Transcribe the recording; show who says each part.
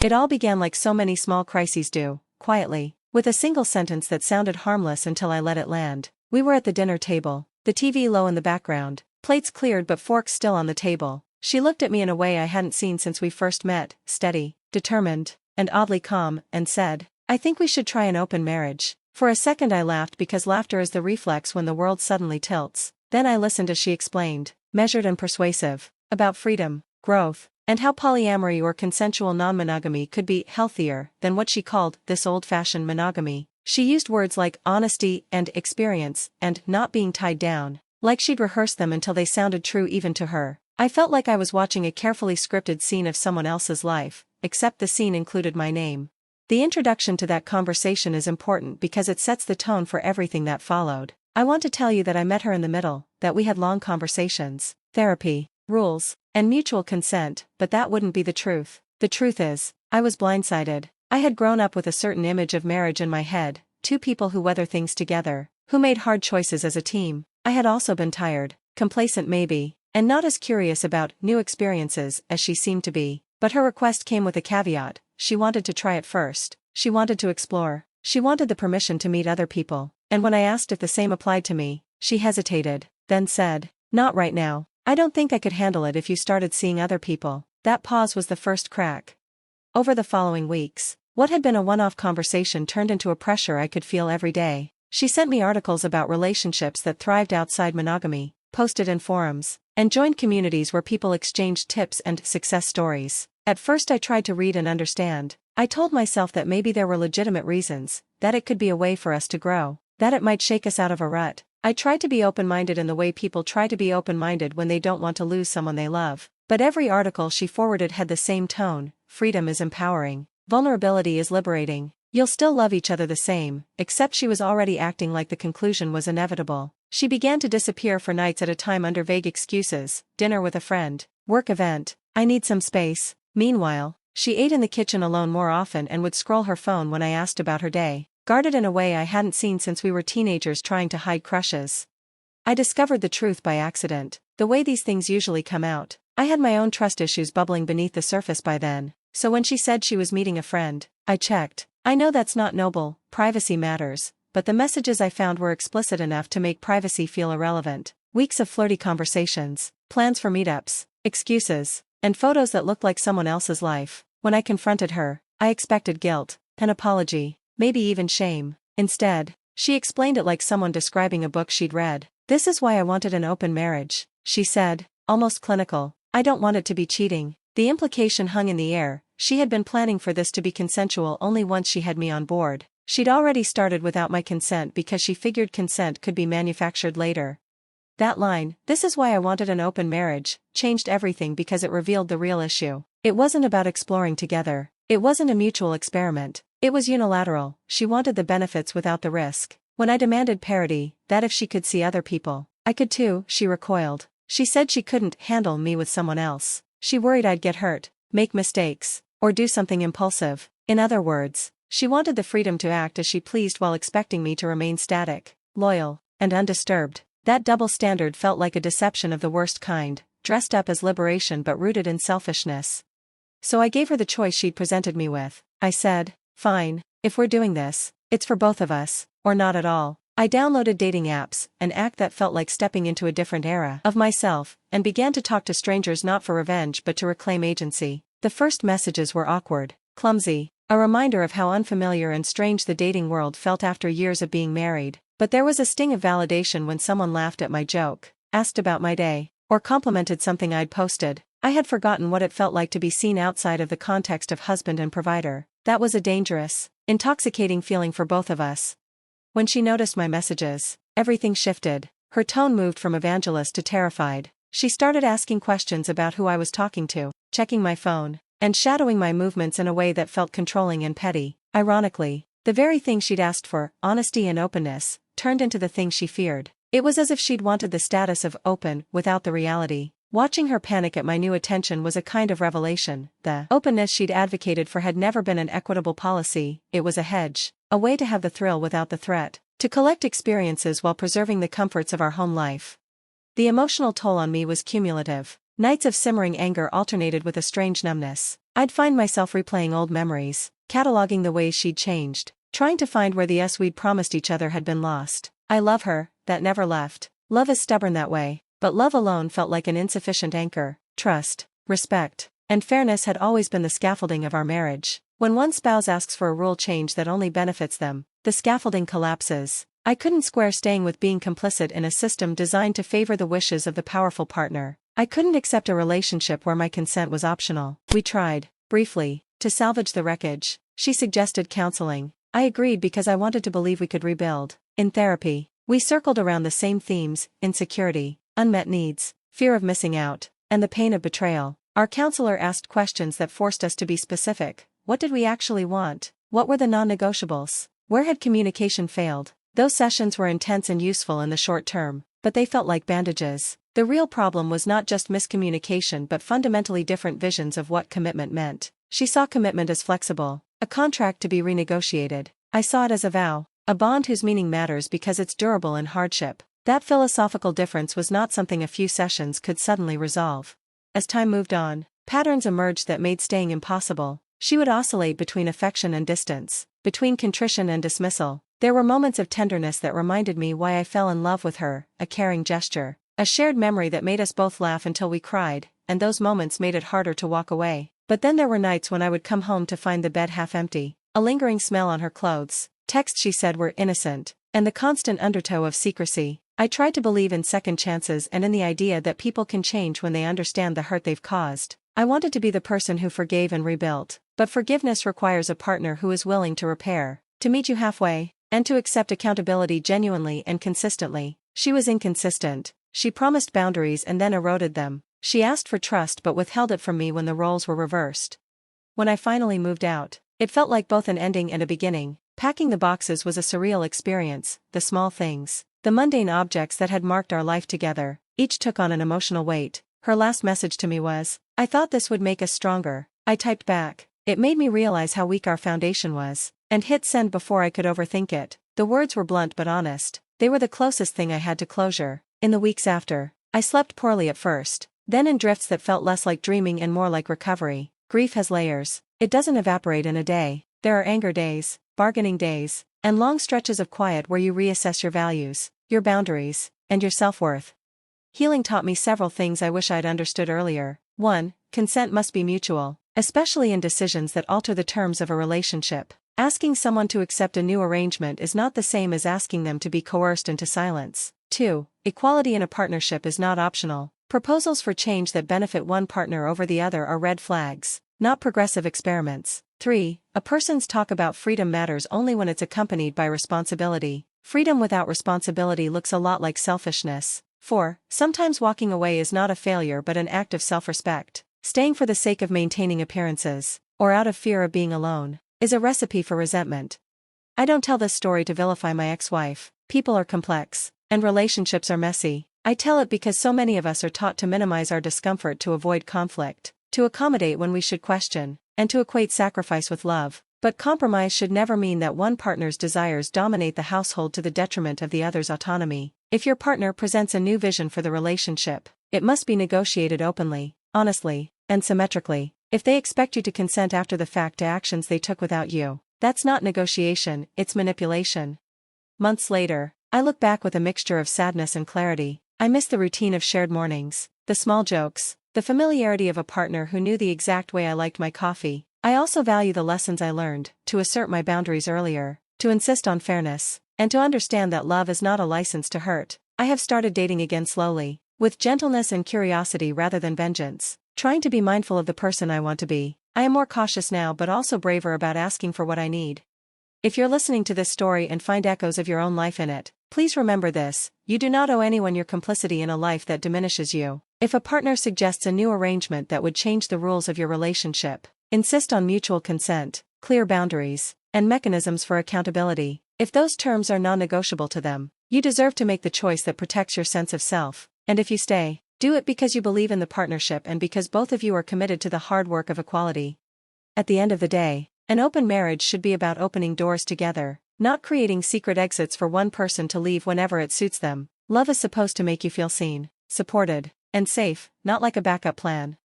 Speaker 1: It all began like so many small crises do, quietly, with a single sentence that sounded harmless until I let it land. We were at the dinner table, the TV low in the background, plates cleared but forks still on the table. She looked at me in a way I hadn't seen since we first met, steady, determined, and oddly calm, and said, "I think we should try an open marriage." For a second I laughed because laughter is the reflex when the world suddenly tilts. Then I listened as she explained, measured and persuasive, about freedom, growth, and how polyamory or consensual non-monogamy could be healthier than what she called this old-fashioned monogamy. She used words like honesty and experience and not being tied down, like she'd rehearsed them until they sounded true even to her. I felt like I was watching a carefully scripted scene of someone else's life, except the scene included my name. The introduction to that conversation is important because it sets the tone for everything that followed. I want to tell you that I met her in the middle, that we had long conversations, therapy, rules, and mutual consent, but that wouldn't be the truth. The truth is, I was blindsided. I had grown up with a certain image of marriage in my head, two people who weather things together, who made hard choices as a team. I had also been tired, complacent maybe, and not as curious about new experiences as she seemed to be. But her request came with a caveat. She wanted to try it first. She wanted to explore. She wanted the permission to meet other people. And when I asked if the same applied to me, she hesitated, then said, "Not right now. I don't think I could handle it if you started seeing other people." That pause was the first crack. Over the following weeks, what had been a one-off conversation turned into a pressure I could feel every day. She sent me articles about relationships that thrived outside monogamy, posted in forums, and joined communities where people exchanged tips and success stories. At first I tried to read and understand. I told myself that maybe there were legitimate reasons, that it could be a way for us to grow, that it might shake us out of a rut. I tried to be open-minded in the way people try to be open-minded when they don't want to lose someone they love. But every article she forwarded had the same tone: freedom is empowering, vulnerability is liberating, you'll still love each other the same, except she was already acting like the conclusion was inevitable. She began to disappear for nights at a time under vague excuses: dinner with a friend, work event, I need some space. Meanwhile, she ate in the kitchen alone more often and would scroll her phone when I asked about her day, guarded in a way I hadn't seen since we were teenagers trying to hide crushes. I discovered the truth by accident, the way these things usually come out. I had my own trust issues bubbling beneath the surface by then, so when she said she was meeting a friend, I checked. I know that's not noble, privacy matters, but the messages I found were explicit enough to make privacy feel irrelevant. Weeks of flirty conversations, plans for meetups, excuses, and photos that looked like someone else's life. When I confronted her, I expected guilt, an apology, maybe even shame. Instead, she explained it like someone describing a book she'd read. "This is why I wanted an open marriage," she said, almost clinical. "I don't want it to be cheating." The implication hung in the air. She had been planning for this to be consensual only once she had me on board. She'd already started without my consent because she figured consent could be manufactured later. That line, "This is why I wanted an open marriage," changed everything because it revealed the real issue. It wasn't about exploring together. It wasn't a mutual experiment. It was unilateral. She wanted the benefits without the risk. When I demanded parity, that if she could see other people, I could too, she recoiled. She said she couldn't handle me with someone else. She worried I'd get hurt, make mistakes, or do something impulsive. In other words, she wanted the freedom to act as she pleased while expecting me to remain static, loyal, and undisturbed. That double standard felt like a deception of the worst kind, dressed up as liberation but rooted in selfishness. So I gave her the choice she'd presented me with. I said, "Fine, if we're doing this, it's for both of us, or not at all." I downloaded dating apps, an act that felt like stepping into a different era of myself, and began to talk to strangers not for revenge but to reclaim agency. The first messages were awkward, clumsy, a reminder of how unfamiliar and strange the dating world felt after years of being married. But there was a sting of validation when someone laughed at my joke, asked about my day, or complimented something I'd posted. I had forgotten what it felt like to be seen outside of the context of husband and provider. That was a dangerous, intoxicating feeling for both of us. When she noticed my messages, everything shifted. Her tone moved from evangelist to terrified. She started asking questions about who I was talking to, checking my phone, and shadowing my movements in a way that felt controlling and petty. Ironically, the very thing she'd asked for, honesty and openness, turned into the thing she feared. It was as if she'd wanted the status of open without the reality. Watching her panic at my new attention was a kind of revelation. The openness she'd advocated for had never been an equitable policy. It was a hedge, a way to have the thrill without the threat, to collect experiences while preserving the comforts of our home life. The emotional toll on me was cumulative. Nights of simmering anger alternated with a strange numbness. I'd find myself replaying old memories, cataloging the ways she'd changed, trying to find where the us we'd promised each other had been lost. I love her, that never left. Love is stubborn that way, but love alone felt like an insufficient anchor. Trust, respect, and fairness had always been the scaffolding of our marriage. When one spouse asks for a rule change that only benefits them, the scaffolding collapses. I couldn't square staying with being complicit in a system designed to favor the wishes of the powerful partner. I couldn't accept a relationship where my consent was optional. We tried, briefly, to salvage the wreckage. She suggested counseling. I agreed because I wanted to believe we could rebuild. In therapy, we circled around the same themes: insecurity, unmet needs, fear of missing out, and the pain of betrayal. Our counselor asked questions that forced us to be specific. What did we actually want? What were the non-negotiables? Where had communication failed? Those sessions were intense and useful in the short term, but they felt like bandages. The real problem was not just miscommunication but fundamentally different visions of what commitment meant. She saw commitment as flexible, a contract to be renegotiated. I saw it as a vow, a bond whose meaning matters because it's durable in hardship. That philosophical difference was not something a few sessions could suddenly resolve. As time moved on, patterns emerged that made staying impossible. She would oscillate between affection and distance, between contrition and dismissal. There were moments of tenderness that reminded me why I fell in love with her, a caring gesture, a shared memory that made us both laugh until we cried, and those moments made it harder to walk away. But then there were nights when I would come home to find the bed half empty, a lingering smell on her clothes, texts she said were innocent, and the constant undertow of secrecy. I tried to believe in second chances and in the idea that people can change when they understand the hurt they've caused. I wanted to be the person who forgave and rebuilt, but forgiveness requires a partner who is willing to repair, to meet you halfway, and to accept accountability genuinely and consistently. She was inconsistent. She promised boundaries and then eroded them. She asked for trust but withheld it from me when the roles were reversed. When I finally moved out, it felt like both an ending and a beginning. Packing the boxes was a surreal experience. The small things, the mundane objects that had marked our life together, each took on an emotional weight. Her last message to me was, "I thought this would make us stronger." I typed back, "It made me realize how weak our foundation was," and hit send before I could overthink it. The words were blunt but honest. They were the closest thing I had to closure. In the weeks after, I slept poorly at first, then in drifts that felt less like dreaming and more like recovery. Grief has layers. It doesn't evaporate in a day. There are anger days, bargaining days, and long stretches of quiet where you reassess your values, your boundaries, and your self-worth. Healing taught me several things I wish I'd understood earlier. 1. Consent must be mutual, especially in decisions that alter the terms of a relationship. Asking someone to accept a new arrangement is not the same as asking them to be coerced into silence. 2. Equality in a partnership is not optional. Proposals for change that benefit one partner over the other are red flags, not progressive experiments. 3. A person's talk about freedom matters only when it's accompanied by responsibility. Freedom without responsibility looks a lot like selfishness. 4. Sometimes walking away is not a failure but an act of self-respect. Staying for the sake of maintaining appearances, or out of fear of being alone, is a recipe for resentment. I don't tell this story to vilify my ex-wife. People are complex, and relationships are messy. I tell it because so many of us are taught to minimize our discomfort to avoid conflict, to accommodate when we should question, and to equate sacrifice with love. But compromise should never mean that one partner's desires dominate the household to the detriment of the other's autonomy. If your partner presents a new vision for the relationship, it must be negotiated openly, honestly, and symmetrically. If they expect you to consent after the fact to actions they took without you, that's not negotiation, it's manipulation. Months later, I look back with a mixture of sadness and clarity. I miss the routine of shared mornings, the small jokes, the familiarity of a partner who knew the exact way I liked my coffee. I also value the lessons I learned, to assert my boundaries earlier, to insist on fairness, and to understand that love is not a license to hurt. I have started dating again slowly, with gentleness and curiosity rather than vengeance, trying to be mindful of the person I want to be. I am more cautious now but also braver about asking for what I need. If you're listening to this story and find echoes of your own life in it, please remember this: you do not owe anyone your complicity in a life that diminishes you. If a partner suggests a new arrangement that would change the rules of your relationship, insist on mutual consent, clear boundaries, and mechanisms for accountability. If those terms are non-negotiable to them, you deserve to make the choice that protects your sense of self. And if you stay, do it because you believe in the partnership and because both of you are committed to the hard work of equality. At the end of the day, an open marriage should be about opening doors together, not creating secret exits for one person to leave whenever it suits them. Love is supposed to make you feel seen, supported, and safe, not like a backup plan.